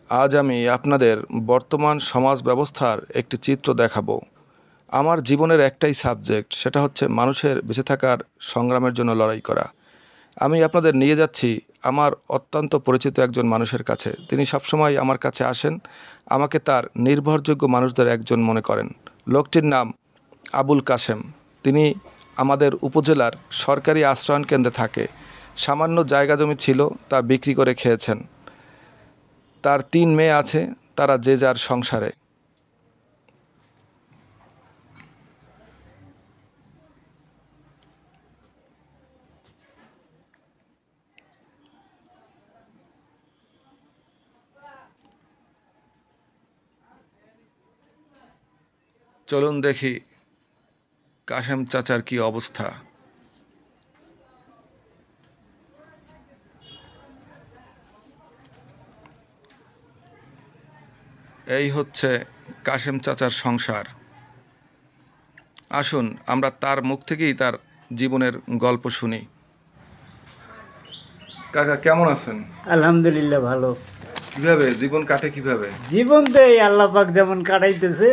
আজ আমি আপনাদের বর্তমান সমাজ ব্যবস্থার একটি চিত্র দেখাবো। আমার জীবনের একটাই সাবজেক্ট, সেটা হচ্ছে মানুষের বেঁচে থাকার সংগ্রামের জন্য লড়াই করা। আমি আপনাদের নিয়ে যাচ্ছি আমার অত্যন্ত পরিচিত একজন মানুষের কাছে। তিনি সবসময় আমার কাছে আসেন, আমাকে তার নির্ভরযোগ্য মানুষদের একজন মনে করেন। লোকটির নাম আবুল কাশেম। তিনি আমাদের উপজেলার সরকারি আশ্রয়ণ কেন্দ্রে থাকে। সামান্য জায়গা জমি ছিল, তা বিক্রি করে খেয়েছেন। তার 3 মেয়ে আছে, তারা যে যার সংসারে। চলুন দেখি কাশেম চাচার কি অবস্থা। এই হচ্ছে কাশেম চাচার সংসার। আসুন আমরা তার মুখ থেকেই তার জীবনের গল্প শুনি। কাকা কেমন আছেন? আলহামদুলিল্লাহ ভালো। কিভাবে জীবন কাটে কিভাবে? জীবন তো এই আল্লাহ পাক যেমন কাটাইতেছে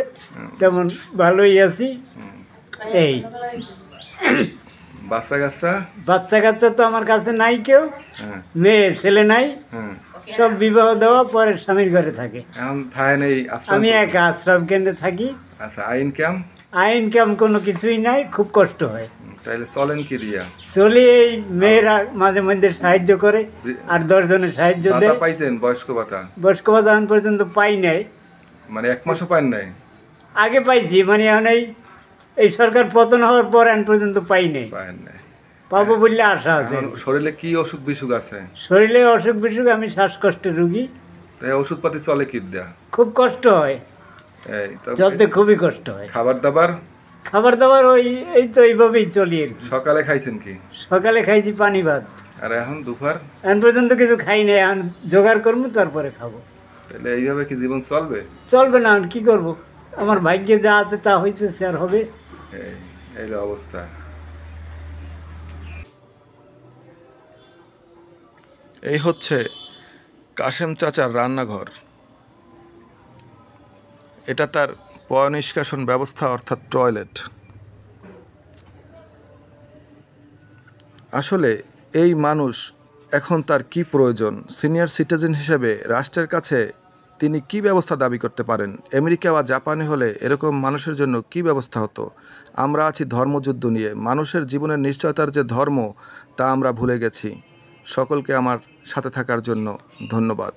তেমন ভালোই আছি। এই বাচ্চা কাচ্চা তো আমার কাছে নাই, কেউ মেয়ে ছেলে নাই, সব বিবাহ দেওয়া, পরে স্বামীর ঘরে থাকে। আমি একা আশ্রম কেন্দ্রে থাকি। আচ্ছা, আইন কাম কোনো কিছুই নাই, খুব কষ্ট হয়। তাইলে চলেন কি দিয়া? চলি এই মেয়েরা মাঝে মধ্যে সাহায্য করে, আর 10 জনের সাহায্য দেয়। পাইছেন বয়স্ক ভাতা? বয়স্ক ভাতা এখন পর্যন্ত পাই নাই। মানে 1 মাসও পাই নাই? আগে পাইছি, মানে এখন এই সরকার পতন হওয়ার পর এখন পর্যন্ত পাই নাই। পাবো বললে আশা আছে। শরীরে কি অসুখ বিসুখ আছে? শরীরে অসুখ বিসুখ, আমি শ্বাসকষ্টের রোগী। ওষুধপাতি চলে কি দেয়া? খুব কষ্ট হয়, চলতে খুবই কষ্ট হয়। খাবার দাবার এই তো এইভাবেই চলি আর কি। সকালে খাইছেন কি? সকালে খাইছি পানি ভাত। আর এখন দুপুর? এখন পর্যন্ত কিছু খাই নাই, এখন জোগাড় করবো, তারপরে খাবো। তাহলে এইভাবে কি জীবন চলবে? চলবে না, কি করব, আমার ভাগ্যে যা আছে তা হয়েছে, সে আর হবে। এই অবস্থা। এই হচ্ছে কাশেম চাচার রান্নাঘর। এটা তার পয়ঃনিষ্কাশন ব্যবস্থা, অর্থাৎ টয়লেট। আসলে এই মানুষ এখন তার কি প্রয়োজন? সিনিয়র সিটিজেন হিসেবে রাষ্ট্রের কাছে তিনি কি ব্যবস্থা দাবি করতে পারেন? আমেরিকা বা জাপানে হলে এরকম মানুষের জন্য কি ব্যবস্থা হতো? আমরা আছি ধর্মযুদ্ধ নিয়ে। মানুষের জীবনের নিশ্চয়তার যে ধর্ম, তা আমরা ভুলে গেছি। সকলকে আমার সাথে থাকার জন্য ধন্যবাদ।